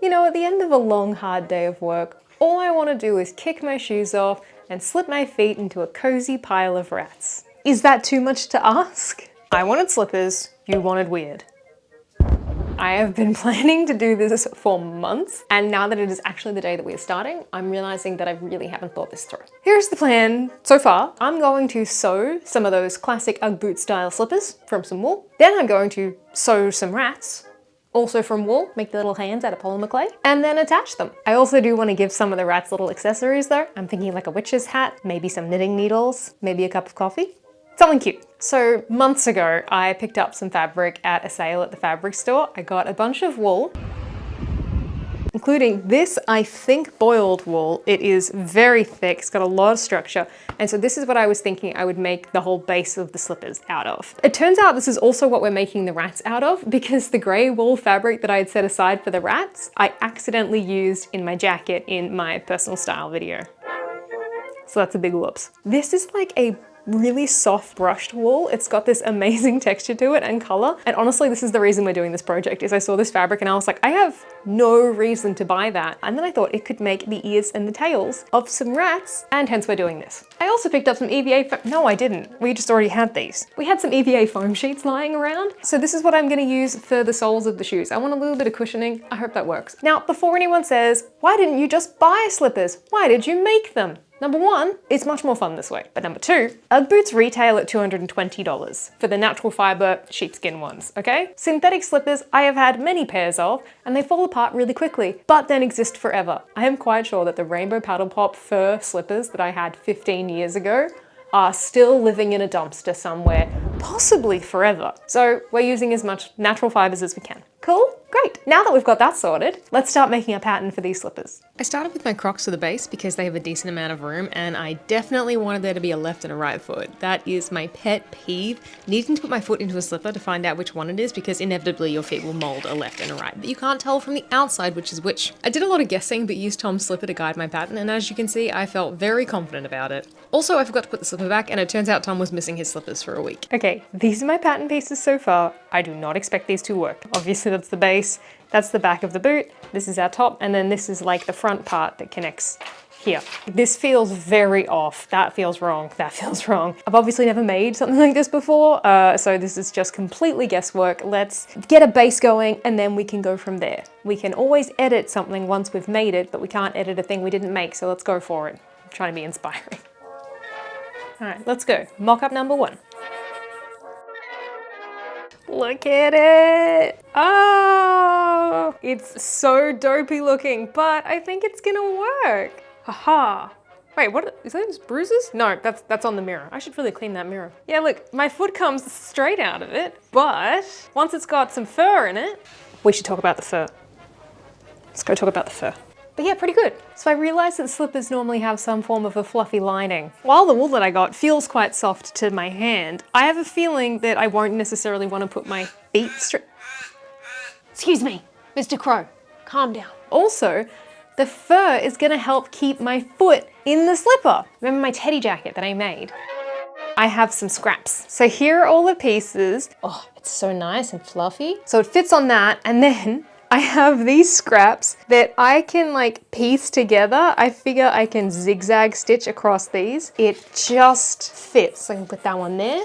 You know, at the end of a long, hard day of work, all I want to do is kick my shoes off and slip my feet into a cozy pile of rats. Is that too much to ask? I wanted slippers, you wanted weird. I have been planning to do this for months, and now that it is actually the day that we are starting, I'm realizing that I really haven't thought this through. Here's the plan so far. I'm going to sew some of those classic Ugg boot style slippers from some wool. Then I'm going to sew some rats, also from wool, make the little hands out of polymer clay, and then attach them. I also do want to give some of the rats little accessories though. I'm thinking like a witch's hat, maybe some knitting needles, maybe a cup of coffee. Something cute. So months ago, I picked up some fabric at a sale at the fabric store. I got a bunch of wool, including this, I think, boiled wool. It is very thick, it's got a lot of structure. And so this is what I was thinking I would make the whole base of the slippers out of. It turns out this is also what we're making the rats out of, because the gray wool fabric that I had set aside for the rats, I accidentally used in my jacket in my personal style video. So that's a big whoops. This is like a really soft brushed wool. It's got this amazing texture to it and color. And honestly, this is the reason we're doing this project, is I saw this fabric and I was like, I have no reason to buy that. And then I thought it could make the ears and the tails of some rats, and hence we're doing this. I also picked up some EVA no, I didn't. We just already had these. We had some EVA foam sheets lying around. So this is what I'm gonna use for the soles of the shoes. I want a little bit of cushioning. I hope that works. Now, before anyone says, why didn't you just buy slippers? Why did you make them? Number one, it's much more fun this way. But number two, Ugg boots retail at $220 for the natural fiber sheepskin ones, okay? Synthetic slippers I have had many pairs of, and they fall apart really quickly, but then exist forever. I am quite sure that the rainbow paddle pop fur slippers that I had 15 years ago are still living in a dumpster somewhere, possibly forever. So we're using as much natural fibers as we can. Cool? Great. Now that we've got that sorted, let's start making a pattern for these slippers. I started with my Crocs for the base because they have a decent amount of room, and I definitely wanted there to be a left and a right foot. That is my pet peeve, needing to put my foot into a slipper to find out which one it is, because inevitably your feet will mold a left and a right, but you can't tell from the outside which is which. I did a lot of guessing, but used Tom's slipper to guide my pattern, and as you can see, I felt very confident about it. Also, I forgot to put the slipper back, and it turns out Tom was missing his slippers for a week. Okay, these are my pattern pieces so far. I do not expect these to work. Obviously, that's the base. That's the back of the boot, this is our top, and then this is like the front part that connects here. This feels very off. That feels wrong. That feels wrong. I've obviously never made something like this before, so this is just completely guesswork. Let's get a base going and then we can go from there. We can always edit something once we've made it, but we can't edit a thing we didn't make, so let's go for it. I'm trying to be inspiring. All right, let's go. Mock-up number one. Look at it! Oh! It's so dopey looking, but I think it's gonna work. Haha. Wait, what? Is those bruises? No, that's on the mirror. I should really clean that mirror. Yeah, look, my foot comes straight out of it, but once it's got some fur in it, we should talk about the fur. Let's go talk about the fur. But yeah, pretty good. So I realized that slippers normally have some form of a fluffy lining. While the wool that I got feels quite soft to my hand, I have a feeling that I won't necessarily want to put my feet straight. Excuse me, Mr. Crow, calm down. Also, the fur is gonna help keep my foot in the slipper. Remember my teddy jacket that I made? I have some scraps. So here are all the pieces. Oh, it's so nice and fluffy. So it fits on that, and then I have these scraps that I can like piece together. I figure I can zigzag stitch across these. It just fits. So I can put that one there.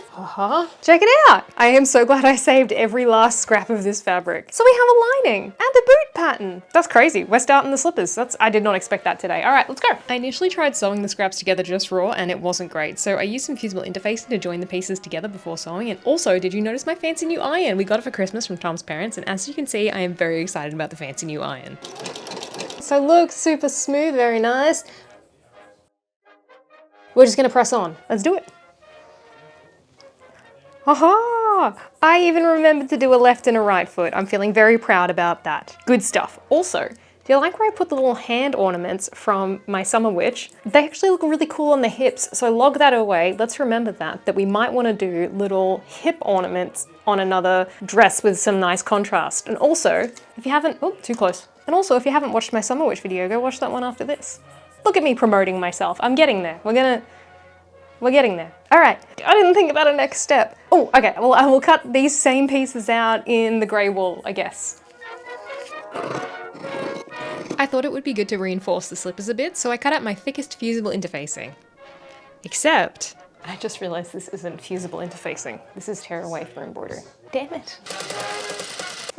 Check it out. I am so glad I saved every last scrap of this fabric. So we have a lining and a boot pattern. That's crazy. We're starting the slippers. I did not expect that today. All right, let's go. I initially tried sewing the scraps together just raw and it wasn't great. So I used some fusible interfacing to join the pieces together before sewing. And also, did you notice my fancy new iron? We got it for Christmas from Tom's parents. And as you can see, I am very excited about the fancy new iron. So look, super smooth, very nice. We're just gonna press on. Let's do it. Aha! I even remembered to do a left and a right foot. I'm feeling very proud about that. Good stuff. Also, do you like where I put the little hand ornaments from my summer witch? They actually look really cool on the hips, so log that away. Let's remember that we might want to do little hip ornaments on another dress with some nice contrast. And also, if you haven't, oh, too close. And also, if you haven't watched my summer witch video, go watch that one after this. Look at me promoting myself. I'm getting there. We're getting there. All right, I didn't think about a next step. Oh, okay, well, I will cut these same pieces out in the gray wool, I guess. I thought it would be good to reinforce the slippers a bit, so I cut out my thickest fusible interfacing. Except, I just realized this isn't fusible interfacing. This is tearaway for embroidery. Damn it.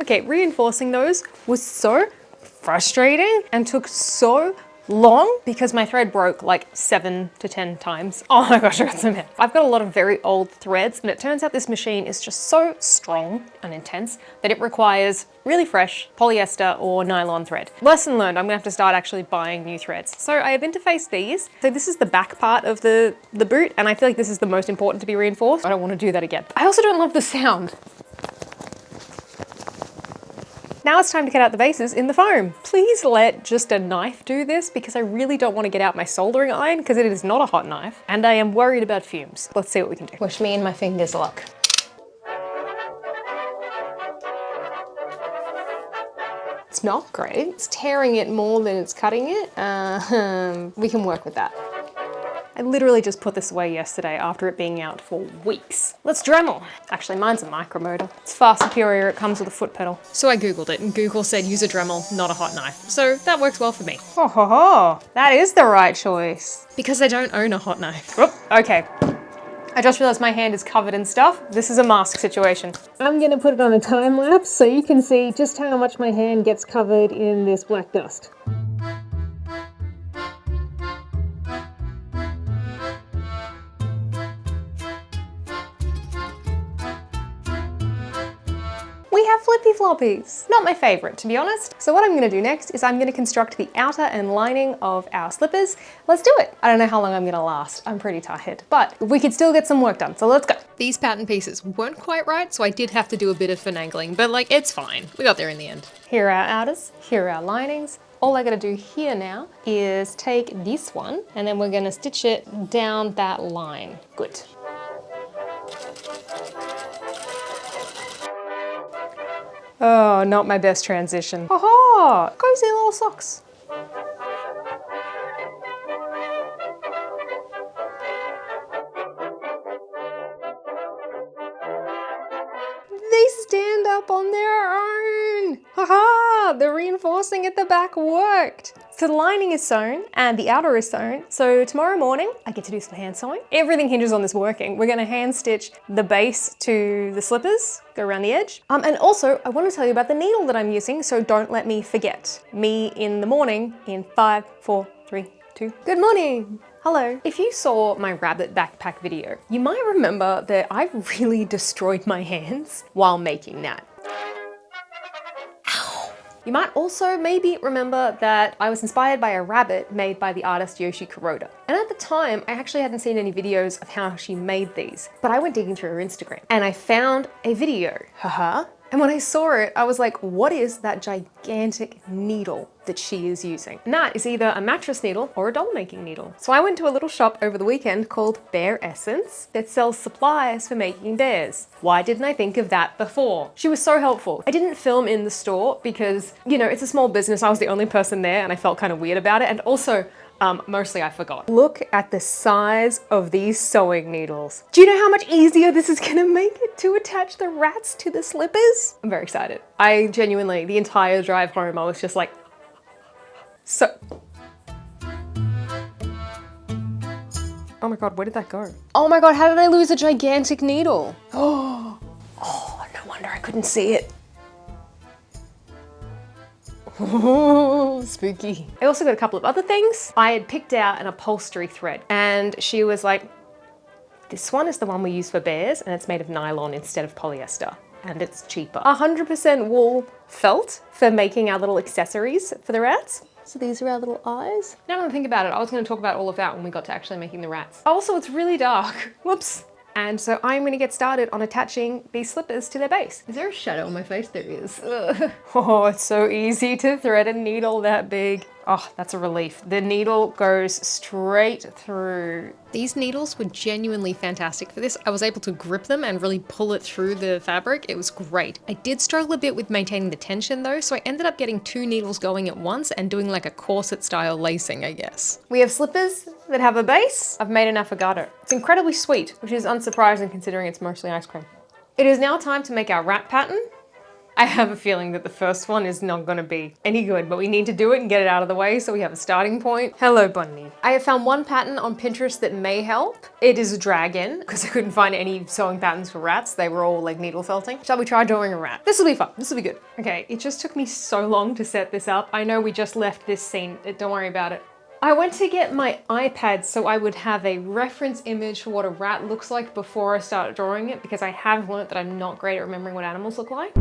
Okay, reinforcing those was so frustrating and took so long because my thread broke like 7 to 10 times. Oh my gosh, I got so mad. I've got a lot of very old threads, and it turns out this machine is just so strong and intense that it requires really fresh polyester or nylon thread. Lesson learned, I'm gonna have to start actually buying new threads. So I have interfaced these. So this is the back part of the boot, and I feel like this is the most important to be reinforced. I don't want to do that again. I also don't love the sound. Now it's time to cut out the bases in the foam. Please let just a knife do this because I really don't want to get out my soldering iron because it is not a hot knife and I am worried about fumes. Let's see what we can do. Wish me and my fingers luck. It's not great. It's tearing it more than it's cutting it. We can work with that. I literally just put this away yesterday after it being out for weeks. Let's Dremel. Actually, mine's a micromotor. It's far superior, it comes with a foot pedal. So I Googled it and Google said use a Dremel, not a hot knife. So that works well for me. Oh ho ho, that is the right choice. Because I don't own a hot knife. Oh, okay. I just realized my hand is covered in stuff. This is a mask situation. I'm gonna put it on a time lapse so you can see just how much my hand gets covered in this black dust. We have flippy floppies. Not my favorite, to be honest. So what I'm gonna do next is I'm gonna construct the outer and lining of our slippers. Let's do it. I don't know how long I'm gonna last. I'm pretty tired, but we could still get some work done, so let's go. These pattern pieces weren't quite right, so I did have to do a bit of finagling, but like, it's fine. We got there in the end. Here are our outers, here are our linings. All I gotta do here now is take this one, and then we're gonna stitch it down that line. Good. Oh, not my best transition. Aha! Cozy little socks. They stand up on their own. Haha! The reinforcing at the back worked. So the lining is sewn and the outer is sewn. So tomorrow morning, I get to do some hand sewing. Everything hinges on this working. We're gonna hand stitch the base to the slippers, go around the edge. And also, I want to tell you about the needle that I'm using, so don't let me forget. Me in the morning in 5, 4, 3, 2. Good morning. Hello. If you saw my rabbit backpack video, you might remember that I really destroyed my hands while making that. You might also maybe remember that I was inspired by a rabbit made by the artist Yoshi Kuroda. And at the time, I actually hadn't seen any videos of how she made these, but I went digging through her Instagram and I found a video. Haha. And when I saw it, I was like, what is that gigantic needle that she is using? And that is either a mattress needle or a doll making needle. So I went to a little shop over the weekend called Bear Essence that sells supplies for making bears. Why didn't I think of that before? She was so helpful. I didn't film in the store because, you know, it's a small business. I was the only person there and I felt kind of weird about it. And also, mostly I forgot. Look at the size of these sewing needles. Do you know how much easier this is gonna make it to attach the rats to the slippers? I'm very excited. I genuinely, the entire drive home, I was just like, so. Oh my God, where did that go? Oh my God, how did I lose a gigantic needle? Oh, no wonder I couldn't see it. Spooky. I also got a couple of other things. I had picked out an upholstery thread and she was like, this one is the one we use for bears and it's made of nylon instead of polyester and it's cheaper. 100% wool felt for making our little accessories for the rats. So these are our little eyes. Now that I think about it, I was gonna talk about all of that when we got to actually making the rats. Also, it's really dark. Whoops. And so I'm gonna get started on attaching these slippers to their base. Is there a shadow on my face? There is. Ugh. Oh, it's so easy to thread a needle that big. Oh, that's a relief. The needle goes straight through. These needles were genuinely fantastic for this. I was able to grip them and really pull it through the fabric. It was great. I did struggle a bit with maintaining the tension though, so I ended up getting 2 needles going at once and doing like a corset style lacing, I guess. We have slippers that have a base. I've made an affogato. It's incredibly sweet, which is unsurprising considering it's mostly ice cream. It is now time to make our rat pattern. I have a feeling that the first one is not gonna be any good, but we need to do it and get it out of the way so we have a starting point. Hello, bunny. I have found one pattern on Pinterest that may help. It is a dragon, because I couldn't find any sewing patterns for rats. They were all like needle felting. Shall we try drawing a rat? This will be fun, this will be good. Okay, it just took me so long to set this up. I know we just left this scene, don't worry about it. I went to get my iPad so I would have a reference image for what a rat looks like before I start drawing it, because I have learnt that I'm not great at remembering what animals look like.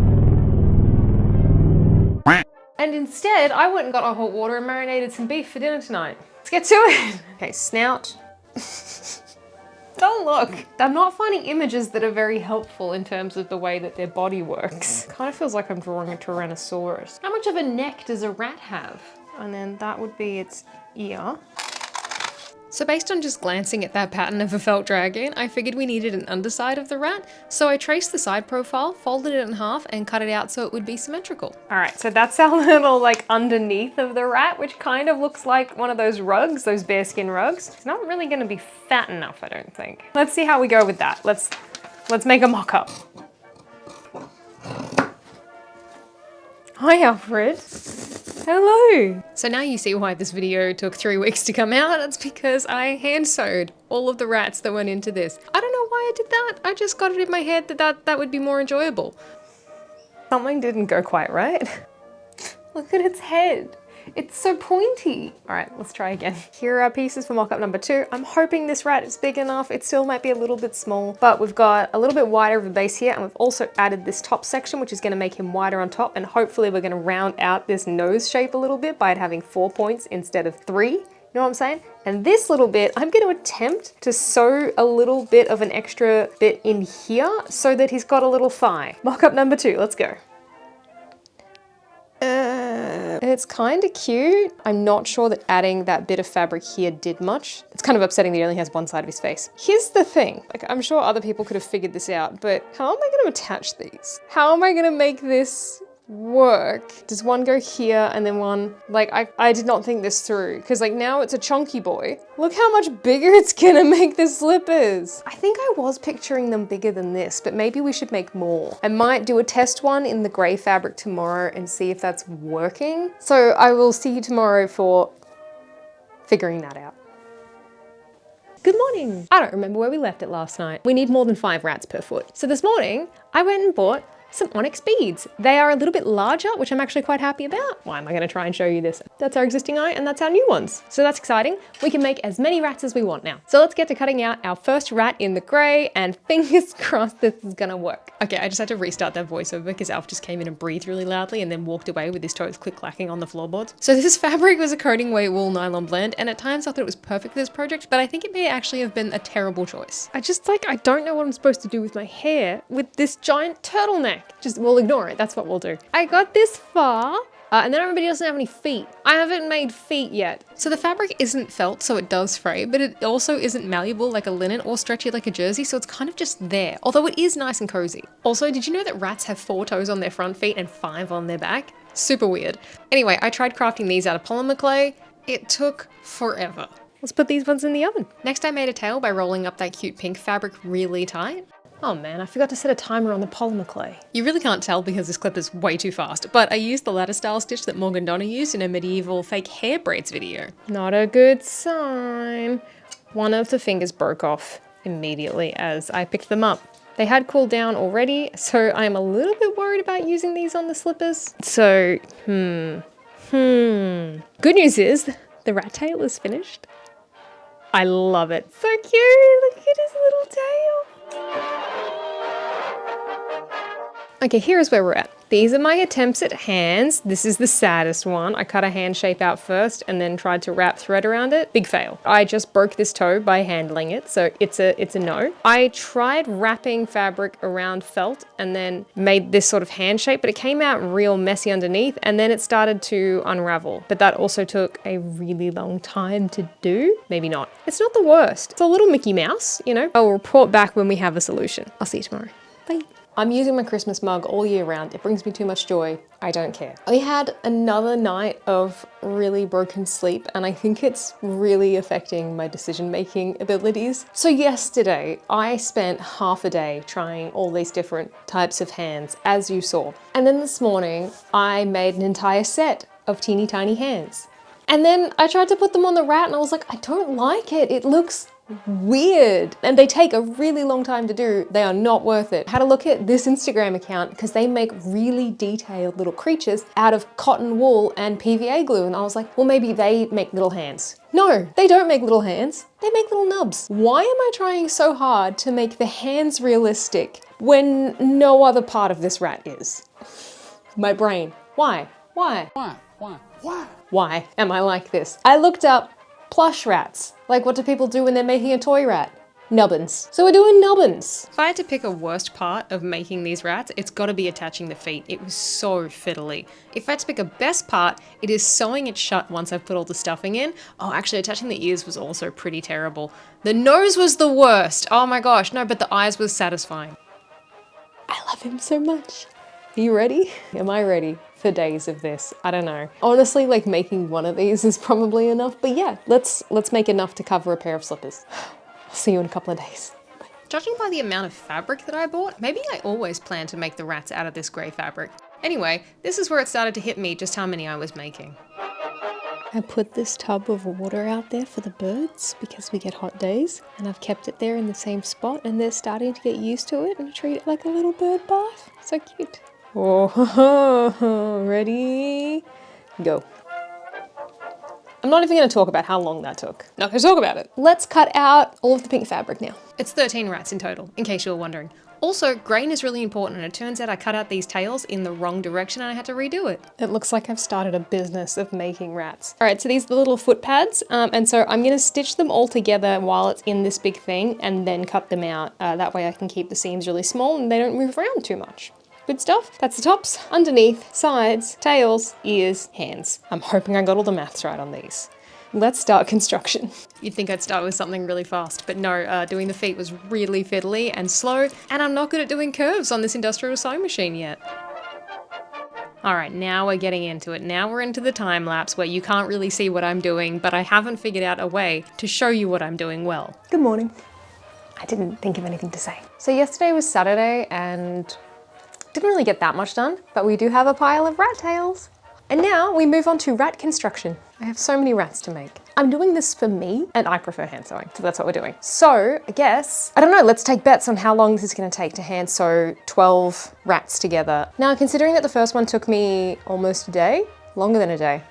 And instead, I went and got a hot water and marinated some beef for dinner tonight. Let's get to it. Okay, snout. Don't look. I'm not finding images that are very helpful in terms of the way that their body works. Kind of feels like I'm drawing a Tyrannosaurus. How much of a neck does a rat have? And then that would be its ear. So based on just glancing at that pattern of a felt dragon, I figured we needed an underside of the rat. So I traced the side profile, folded it in half and cut it out so it would be symmetrical. All right, so that's our little like underneath of the rat, which kind of looks like one of those rugs, those bearskin rugs. It's not really gonna be fat enough, I don't think. Let's see how we go with that. Let's make a mock-up. Hi, Alfred. Hello. So now you see why this video took 3 weeks to come out. It's because I hand sewed all of the rats that went into this. I don't know why I did that. I just got it in my head that would be more enjoyable. Something didn't go quite right. Look at its head. It's so pointy. All right, let's try again. Here are our pieces for mock-up number 2. I'm hoping this rat is big enough. It still might be a little bit small, but we've got a little bit wider of a base here, and we've also added this top section, which is gonna make him wider on top, and hopefully we're gonna round out this nose shape a little bit by it having 4 points instead of 3. You know what I'm saying? And this little bit, I'm gonna attempt to sew a little bit of an extra bit in here so that he's got a little thigh. Mock-up number 2, let's go. It's kind of cute. I'm not sure that adding that bit of fabric here did much. It's kind of upsetting that he only has one side of his face. Here's the thing, like I'm sure other people could have figured this out, but how am I going to attach these? How am I going to make this work? Does one go here and then one, like I did not think this through, because like now it's a chunky boy. Look how much bigger it's gonna make the slippers. I think I was picturing them bigger than this, but maybe we should make more. I might do a test one in the gray fabric tomorrow and see if that's working. So I will see you tomorrow for figuring that out. Good morning. I don't remember where we left it last night. We need more than 5 rats per foot. So this morning I went and bought some onyx beads. They are a little bit larger, which I'm actually quite happy about. Why am I gonna try and show you this? That's our existing eye and that's our new ones. So that's exciting. We can make as many rats as we want now. So let's get to cutting out our first rat in the gray, and fingers crossed this is gonna work. Okay, I just had to restart that voiceover because Alf just came in and breathed really loudly and then walked away with his toes click-clacking on the floorboards. So this fabric was a coating weight wool nylon blend, and at times I thought it was perfect for this project, but I think it may actually have been a terrible choice. I don't know what I'm supposed to do with my hair with this giant turtleneck. Just, we'll ignore it, that's what we'll do. I got this far, and then everybody doesn't have any feet. I haven't made feet yet. So the fabric isn't felt, so it does fray, but it also isn't malleable like a linen or stretchy like a jersey, so it's kind of just there, although it is nice and cozy. Also, did you know that rats have 4 toes on their front feet and 5 on their back? Super weird. Anyway, I tried crafting these out of polymer clay. It took forever. Let's put these ones in the oven. Next, I made a tail by rolling up that cute pink fabric really tight. Oh man, I forgot to set a timer on the polymer clay. You really can't tell because this clip is way too fast, but I used the ladder style stitch that Morgan Donna used in a medieval fake hair braids video. Not a good sign. One of the fingers broke off immediately as I picked them up. They had cooled down already, so I'm a little bit worried about using these on the slippers. So, Good news is the rat tail is finished. I love it. So cute, look at his little tail. Okay, here's where we're at. These are my attempts at hands. This is the saddest one. I cut a hand shape out first and then tried to wrap thread around it. Big fail. I just broke this toe by handling it, so it's a no. I tried wrapping fabric around felt and then made this sort of hand shape, but it came out real messy underneath and then it started to unravel. But that also took a really long time to do. Maybe not. It's not the worst. It's a little Mickey Mouse, you know. I will report back when we have a solution. I'll see you tomorrow. Bye. I'm using my Christmas mug all year round. It brings me too much joy. I don't care. I had another night of really broken sleep, and I think it's really affecting my decision-making abilities. So yesterday, I spent half a day trying all these different types of hands, as you saw. And then this morning, I made an entire set of teeny tiny hands. And then I tried to put them on the rat and I was like, I don't like it. It looks weird. And they take a really long time to do. They are not worth it. I had a look at this Instagram account because they make really detailed little creatures out of cotton wool and PVA glue. And I was like, well, maybe they make little hands. No, they don't make little hands. They make little nubs. Why am I trying so hard to make the hands realistic when no other part of this rat is? My brain. Why? Why? Why? Why? Why? Why am I like this? I looked up plush rats. Like, what do people do when they're making a toy rat? Nubbins. So we're doing nubbins. If I had to pick a worst part of making these rats, it's got to be attaching the feet. It was so fiddly. If I had to pick a best part, it is sewing it shut once I've put all the stuffing in. Oh, actually attaching the ears was also pretty terrible. The nose was the worst. Oh my gosh, no, but the eyes was satisfying. I love him so much. Are you ready? Am I ready for days of this? I don't know. Honestly, like making one of these is probably enough, but yeah, let's make enough to cover a pair of slippers. I'll see you in a couple of days. Judging by the amount of fabric that I bought, maybe I always planned to make the rats out of this grey fabric. Anyway, this is where it started to hit me just how many I was making. I put this tub of water out there for the birds because we get hot days, and I've kept it there in the same spot and they're starting to get used to it and treat it like a little bird bath. So cute. Oh, ready? Go. I'm not even going to talk about how long that took. Not going to talk about it. Let's cut out all of the pink fabric now. It's 13 rats in total, in case you were wondering. Also, grain is really important, and it turns out I cut out these tails in the wrong direction and I had to redo it. It looks like I've started a business of making rats. All right, so these are the little foot pads, and so I'm gonna stitch them all together while it's in this big thing and then cut them out. That way I can keep the seams really small and they don't move around too much. Good stuff. That's the tops, underneath, sides, tails, ears, hands. I'm hoping I got all the maths right on these. Let's start construction. You'd think I'd start with something really fast, but no, doing the feet was really fiddly and slow, and I'm not good at doing curves on this industrial sewing machine yet. All right, now we're getting into it. Now we're into the time lapse where you can't really see what I'm doing, but I haven't figured out a way to show you what I'm doing well. Good morning. I didn't think of anything to say. So yesterday was Saturday and didn't really get that much done, but we do have a pile of rat tails. And now we move on to rat construction. I have so many rats to make. I'm doing this for me, and I prefer hand sewing, so that's what we're doing. So I guess, I don't know, let's take bets on how long this is gonna take to hand sew 12 rats together. Now, considering that the first one took me almost a day, longer than a day.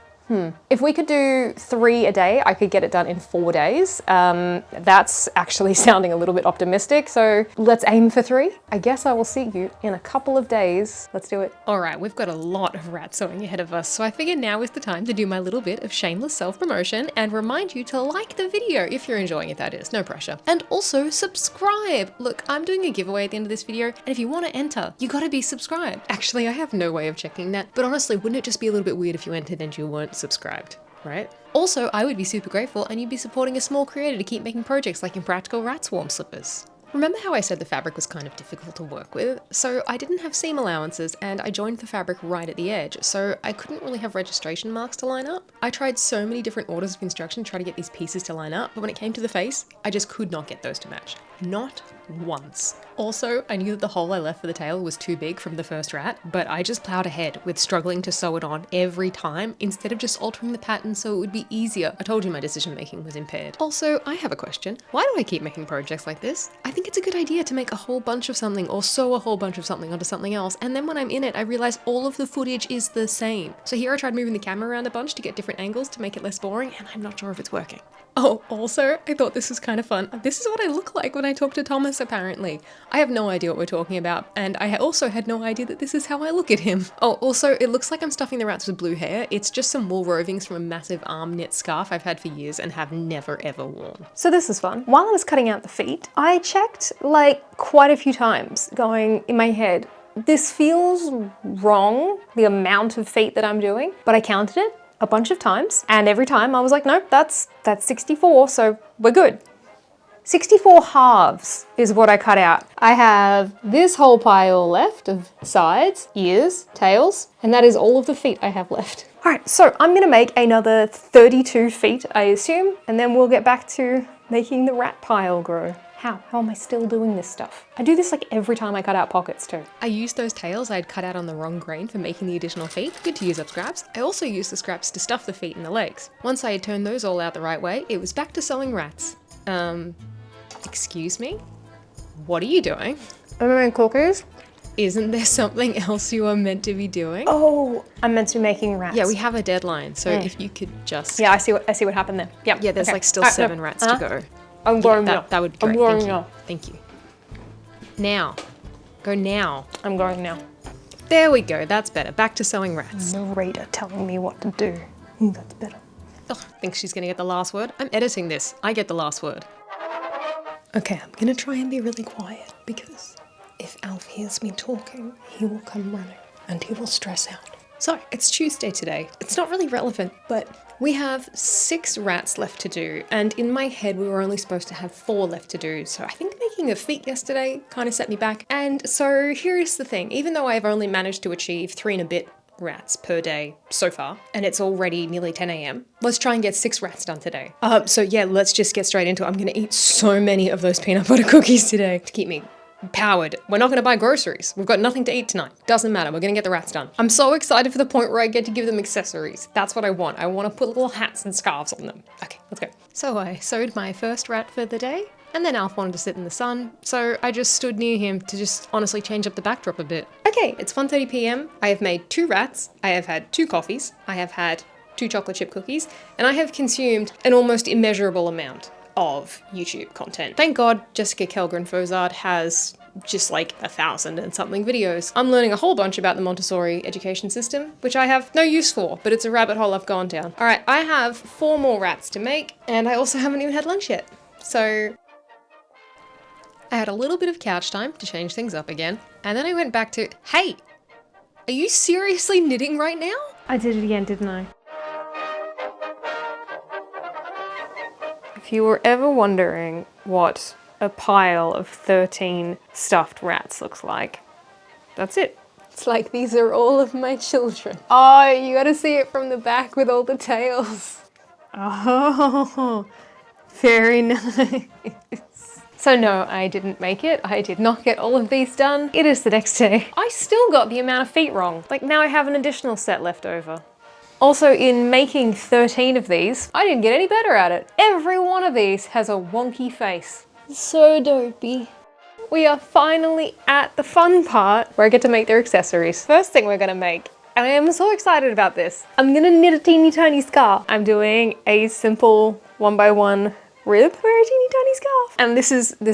If we could do 3 a day, I could get it done in 4 days. That's actually sounding a little bit optimistic, so let's aim for 3. I guess I will see you in a couple of days. Let's do it. All right, we've got a lot of rat sewing ahead of us, so I figured now is the time to do my little bit of shameless self-promotion and remind you to like the video if you're enjoying it, that is, no pressure. And also subscribe. Look, I'm doing a giveaway at the end of this video, and if you want to enter, you gotta be subscribed. Actually, I have no way of checking that, but honestly, wouldn't it just be a little bit weird if you entered and you weren't subscribed, right? Also, I would be super grateful and you'd be supporting a small creator to keep making projects like Impractical rat swarm slippers. Remember how I said the fabric was kind of difficult to work with? So I didn't have seam allowances and I joined the fabric right at the edge, so I couldn't really have registration marks to line up. I tried so many different orders of instruction to try to get these pieces to line up, but when it came to the face, I just could not get those to match. Not once. Also, I knew that the hole I left for the tail was too big from the first rat, but I just plowed ahead with struggling to sew it on every time instead of just altering the pattern so it would be easier. I told you my decision making was impaired. Also, I have a question. Why do I keep making projects like this? I think it's a good idea to make a whole bunch of something or sew a whole bunch of something onto something else, and then when I'm in it, I realize all of the footage is the same. So here I tried moving the camera around a bunch to get different angles to make it less boring, and I'm not sure if it's working. Oh, also, I thought this was kind of fun. This is what I look like when I talk to Thomas, apparently. I have no idea what we're talking about, and I also had no idea that this is how I look at him. Oh, also, it looks like I'm stuffing the rats with blue hair. It's just some wool rovings from a massive arm knit scarf I've had for years and have never ever worn. So this is fun. While I was cutting out the feet, I checked like quite a few times, going in my head, this feels wrong, the amount of feet that I'm doing, but I counted it a bunch of times, and every time I was like, nope, that's 64, so we're good. 64 halves is what I cut out. I have this whole pile left of sides, ears, tails, and that is all of the feet I have left. All right, so I'm gonna make another 32 feet, I assume, and then we'll get back to making the rat pile grow. How am I still doing this stuff? I do this like every time I cut out pockets too. I used those tails I had cut out on the wrong grain for making the additional feet. Good to use up scraps. I also used the scraps to stuff the feet and the legs. Once I had turned those all out the right way, it was back to sewing rats. Excuse me? What are you doing? I'm making cookies. Isn't there something else you are meant to be doing? Oh, I'm meant to be making rats. Yeah, we have a deadline, so if you could just... Yeah, I see what happened there. Yeah, yeah, there's like still 7 rats to go. I'm going now. That would be great. I'm going now. Thank you. Now. Go now. I'm going now. There we go. That's better. Back to sewing rats. Narrator telling me what to do. That's better. Ugh, think she's gonna get the last word? I'm editing this. I get the last word. Okay, I'm gonna try and be really quiet because if Alf hears me talking, he will come running and he will stress out. So, it's Tuesday today. It's not really relevant, but we have 6 rats left to do, and in my head we were only supposed to have 4 left to do, so I think making the feet yesterday kind of set me back. And so here's the thing, even though I've only managed to achieve 3 and a bit rats per day so far, and it's already nearly 10 AM, let's try and get 6 rats done today. So yeah, let's just get straight into it. I'm gonna eat so many of those peanut butter cookies today to keep me powered. We're not going to buy groceries. We've got nothing to eat tonight. Doesn't matter. We're going to get the rats done. I'm so excited for the point where I get to give them accessories. That's what I want. I want to put little hats and scarves on them. Okay, let's go. So I sewed my first rat for the day, and then Alf wanted to sit in the sun, so I just stood near him to just honestly change up the backdrop a bit. Okay, it's 1:30 PM. I have made 2 rats. I have had 2 coffees. I have had 2 chocolate chip cookies, and I have consumed an almost immeasurable amount of YouTube content. Thank God Jessica Kellgren-Fozard has just like 1,000 and something videos. I'm learning a whole bunch about the Montessori education system, which I have no use for, but it's a rabbit hole I've gone down. All right, I have 4 more rats to make, and I also haven't even had lunch yet. So I had a little bit of couch time to change things up again, and then I went back to, hey, are you seriously knitting right now? I did it again, didn't I? If you were ever wondering what a pile of 13 stuffed rats looks like, that's it. It's like these are all of my children. Oh, you gotta see it from the back with all the tails. Oh, very nice. So no, I didn't make it. I did not get all of these done. It is the next day. I still got the amount of feet wrong. Like now I have an additional set left over. Also, in making 13 of these, I didn't get any better at it. Every one of these has a wonky face. So dopey. We are finally at the fun part where I get to make their accessories. First thing we're gonna make, and I am so excited about this, I'm gonna knit a teeny tiny scarf. I'm doing a simple 1x1 rib for a teeny tiny scarf. And this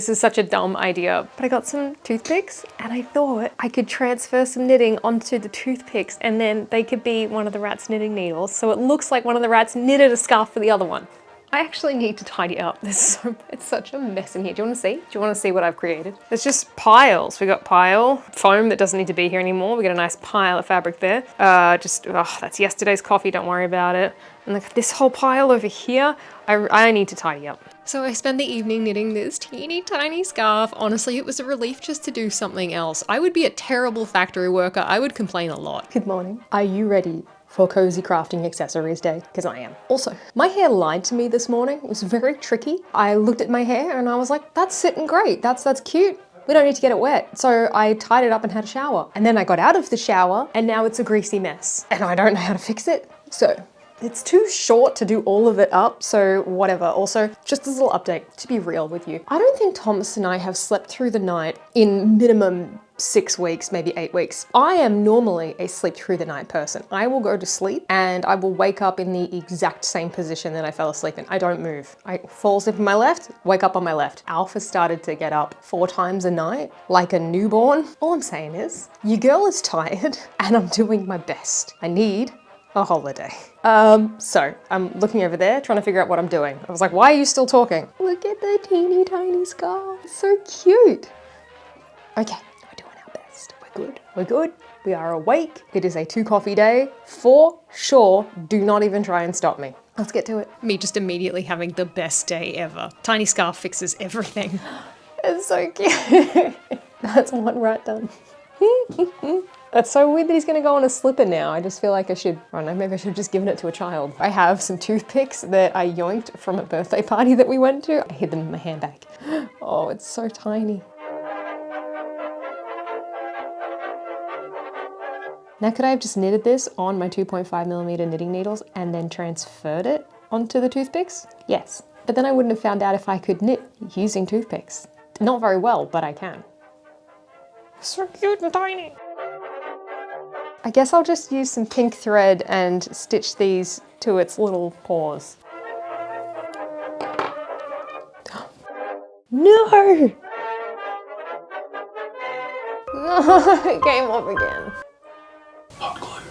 is such a dumb idea, but I got some toothpicks and I thought I could transfer some knitting onto the toothpicks and then they could be one of the rat's knitting needles. So it looks like one of the rats knitted a scarf for the other one. I actually need to tidy up. It's such a mess in here. Do you want to see? Do you want to see what I've created? It's just piles. We got pile, foam that doesn't need to be here anymore. We got a nice pile of fabric there. That's yesterday's coffee, don't worry about it. And like this whole pile over here, I need to tidy up. So I spent the evening knitting this teeny tiny scarf. Honestly, it was a relief just to do something else. I would be a terrible factory worker. I would complain a lot. Good morning. Are you ready for Cozy Crafting Accessories Day? Because I am. Also, my hair lied to me this morning. It was very tricky. I looked at my hair and I was like, that's sitting great. That's cute. We don't need to get it wet. So I tied it up and had a shower. And then I got out of the shower and now it's a greasy mess. And I don't know how to fix it. So it's too short to do all of it up, so whatever. Also, just this little update, to be real with you. I don't think Thomas and I have slept through the night in minimum 6 weeks, maybe 8 weeks. I am normally a sleep through the night person. I will go to sleep and I will wake up in the exact same position that I fell asleep in. I don't move. I fall asleep on my left, wake up on my left. Alpha started to get up 4 times a night, like a newborn. All I'm saying is, your girl is tired and I'm doing my best. I need a holiday. So I'm looking over there trying to figure out what I'm doing. I was like, why are you still talking? Look at the teeny tiny scarf. It's so cute. Okay, we're doing our best. We're good. We're good. We are awake. It is a 2 coffee day. For sure, do not even try and stop me. Let's get to it. Me just immediately having the best day ever. Tiny scarf fixes everything. It's so cute. That's one rat done. That's so weird that he's gonna go on a slipper now. I just feel like I don't know, maybe I should have just given it to a child. I have some toothpicks that I yoinked from a birthday party that we went to. I hid them in my handbag. Oh, it's so tiny. Now could I have just knitted this on my 2.5mm knitting needles and then transferred it onto the toothpicks? Yes, but then I wouldn't have found out if I could knit using toothpicks. Not very well, but I can. So cute and tiny. I guess I'll just use some pink thread and stitch these to its little paws. No! No, it came off again. Hot glue.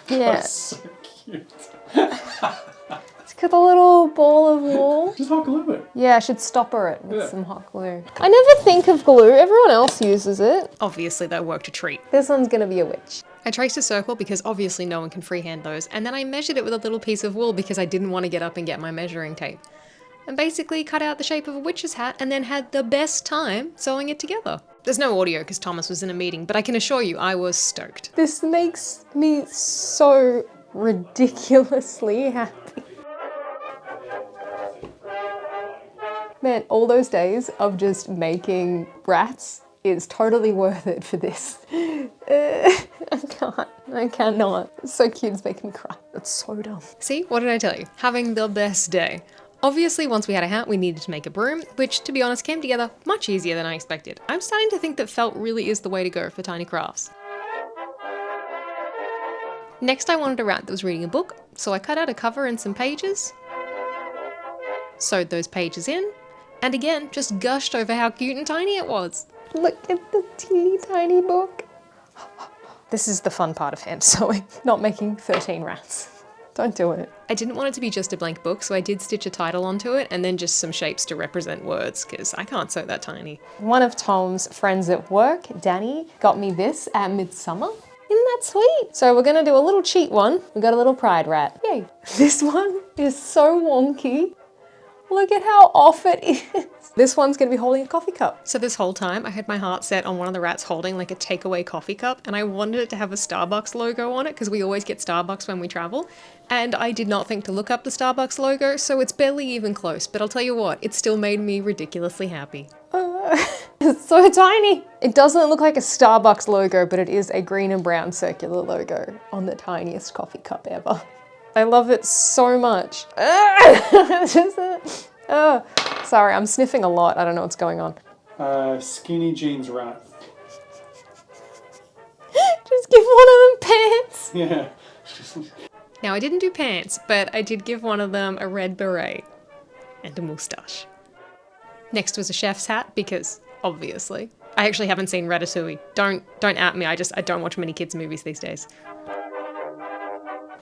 Yeah. That's so cute. It's got a little ball of wool. Just hot glue it. Yeah, I should stopper it with some hot glue. I never think of glue, everyone else uses it. Obviously that worked a treat. This one's gonna be a witch. I traced a circle because obviously no one can freehand those, and then I measured it with a little piece of wool because I didn't want to get up and get my measuring tape. And basically cut out the shape of a witch's hat and then had the best time sewing it together. There's no audio because Thomas was in a meeting, but I can assure you I was stoked. This makes me so ridiculously happy. Man, all those days of just making rats is totally worth it for this. I cannot. It's so cute, it's making me cry. It's so dumb. See, what did I tell you? Having the best day. Obviously, once we had a hat, we needed to make a broom, which, to be honest, came together much easier than I expected. I'm starting to think that felt really is the way to go for tiny crafts. Next, I wanted a rat that was reading a book, so I cut out a cover and some pages, sewed those pages in, and again, just gushed over how cute and tiny it was. Look at the teeny tiny book. This is the fun part of hand sewing, not making 13 rats. Don't do it. I didn't want it to be just a blank book, so I did stitch a title onto it and then just some shapes to represent words, because I can't sew that tiny. One of Tom's friends at work, Danny, got me this at Midsummer. Isn't that sweet? So we're gonna do a little cheat one. We got a little pride rat. Yay. This one is so wonky. Look at how off it is. This one's gonna be holding a coffee cup. So this whole time I had my heart set on one of the rats holding like a takeaway coffee cup, and I wanted it to have a Starbucks logo on it because we always get Starbucks when we travel. And I did not think to look up the Starbucks logo, so it's barely even close. But I'll tell you what, it still made me ridiculously happy. It's so tiny. It doesn't look like a Starbucks logo, but it is a green and brown circular logo on the tiniest coffee cup ever. I love it so much. Sorry, I'm sniffing a lot. I don't know what's going on. Skinny jeans rat. Just give one of them pants. Yeah. Now, I didn't do pants, but I did give one of them a red beret and a moustache. Next was a chef's hat, because obviously. I actually haven't seen Ratatouille. Don't at me, I don't watch many kids' movies these days.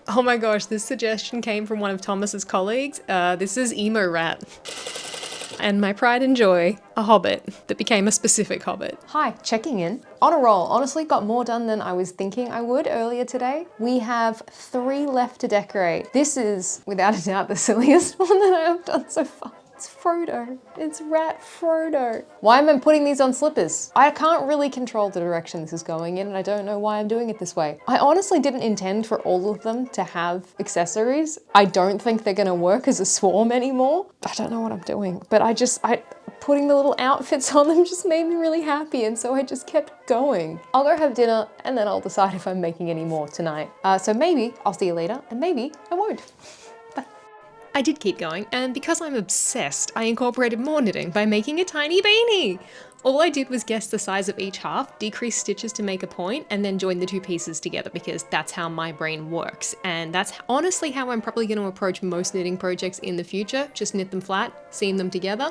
Oh my gosh, this suggestion came from one of Thomas's colleagues. This is Emo Rat. And my pride and joy, a hobbit that became a specific hobbit. Hi, checking in. On a roll, honestly got more done than I was thinking I would earlier today. We have 3 left to decorate. This is, without a doubt, the silliest one that I have done so far. It's Frodo. It's Rat Frodo. Why am I putting these on slippers? I can't really control the direction this is going in, and I don't know why I'm doing it this way. I honestly didn't intend for all of them to have accessories. I don't think they're gonna work as a swarm anymore. I don't know what I'm doing, but putting the little outfits on them just made me really happy, and so I just kept going. I'll go have dinner, and then I'll decide if I'm making any more tonight. So maybe I'll see you later, and maybe I won't. I did keep going, and because I'm obsessed, I incorporated more knitting by making a tiny beanie. All I did was guess the size of each half, decrease stitches to make a point, and then join the 2 pieces together because that's how my brain works. And that's honestly how I'm probably going to approach most knitting projects in the future. Just knit them flat, seam them together.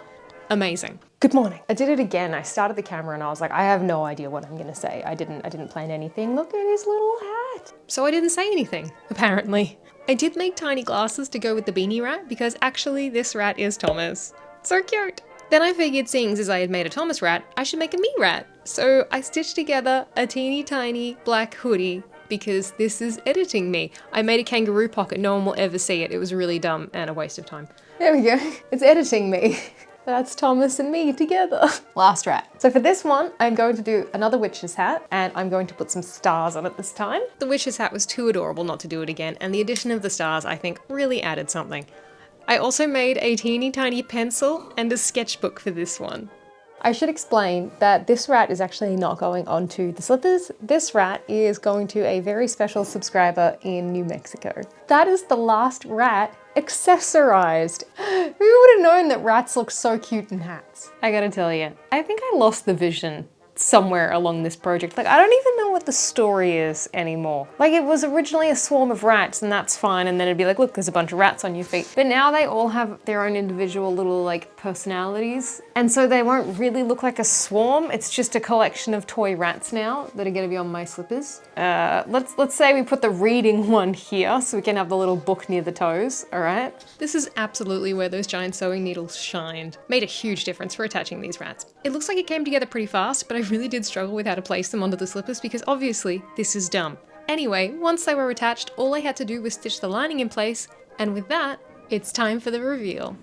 Amazing. Good morning. I did it again. I started the camera and I was like, I have no idea what I'm gonna say. I didn't plan anything. Look at his little hat. So I didn't say anything, apparently. I did make tiny glasses to go with the beanie rat because actually this rat is Thomas. So cute. Then I figured seeing as I had made a Thomas rat, I should make a me rat. So I stitched together a teeny tiny black hoodie because this is editing me. I made a kangaroo pocket, no one will ever see it. It was really dumb and a waste of time. There we go, it's editing me. That's Thomas and me together. Last rat. So for this one, I'm going to do another witch's hat and I'm going to put some stars on it this time. The witch's hat was too adorable not to do it again, and the addition of the stars I think really added something. I also made a teeny tiny pencil and a sketchbook for this one. I should explain that this rat is actually not going onto the slippers. This rat is going to a very special subscriber in New Mexico. That is the last rat accessorized. Who would have known that rats look so cute in hats? I gotta tell you, I think I lost the vision somewhere along this project. Like, I don't even know what the story is anymore. Like, it was originally a swarm of rats and that's fine, and then it'd be like, look, there's a bunch of rats on your feet. But now they all have their own individual little like personalities, and so they won't really look like a swarm. It's just a collection of toy rats now that are gonna be on my slippers. Let's say we put the reading one here so we can have the little book near the toes, all right? This is absolutely where those giant sewing needles shined. Made a huge difference for attaching these rats. It looks like it came together pretty fast, but I really did struggle with how to place them onto the slippers because obviously this is dumb. Anyway, once they were attached, all I had to do was stitch the lining in place, and with that, it's time for the reveal.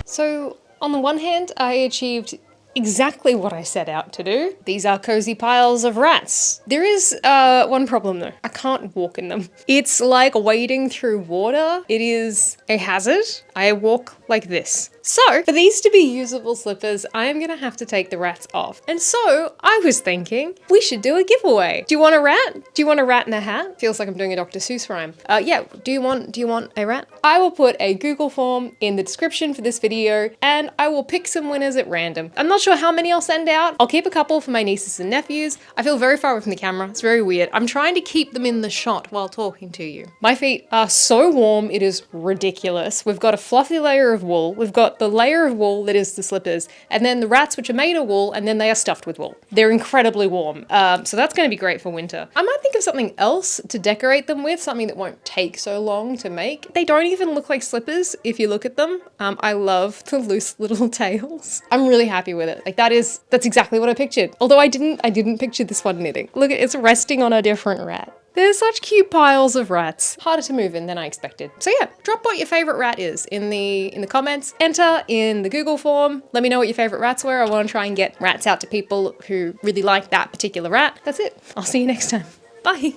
So on the one hand, I achieved exactly what I set out to do. These are cozy piles of rats. There is one problem though. I can't walk in them. It's like wading through water. It is a hazard. I walk like this. So for these to be usable slippers, I am gonna have to take the rats off. And so I was thinking we should do a giveaway. Do you want a rat? Do you want a rat in a hat? Feels like I'm doing a Dr. Seuss rhyme. Yeah, do you want a rat? I will put a Google form in the description for this video and I will pick some winners at random. I'm not sure how many I'll send out. I'll keep a couple for my nieces and nephews. I feel very far away from the camera. It's very weird. I'm trying to keep them in the shot while talking to you. My feet are so warm, it is ridiculous. We've got a fluffy layer of wool. We've got the layer of wool that is the slippers, and then the rats, which are made of wool, and then they are stuffed with wool. They're incredibly warm, so that's going to be great for winter. I might think of something else to decorate them with, something that won't take so long to make. They don't even look like slippers if you look at them. I love the loose little tails. I'm really happy with it. Like that's exactly what I pictured. Although I didn't picture this one knitting. Look, it's resting on a different rat. They're such cute piles of rats. Harder to move in than I expected. So yeah, drop what your favorite rat is in the comments. Enter in the Google form. Let me know what your favorite rats were. I want to try and get rats out to people who really like that particular rat. That's it. I'll see you next time. Bye.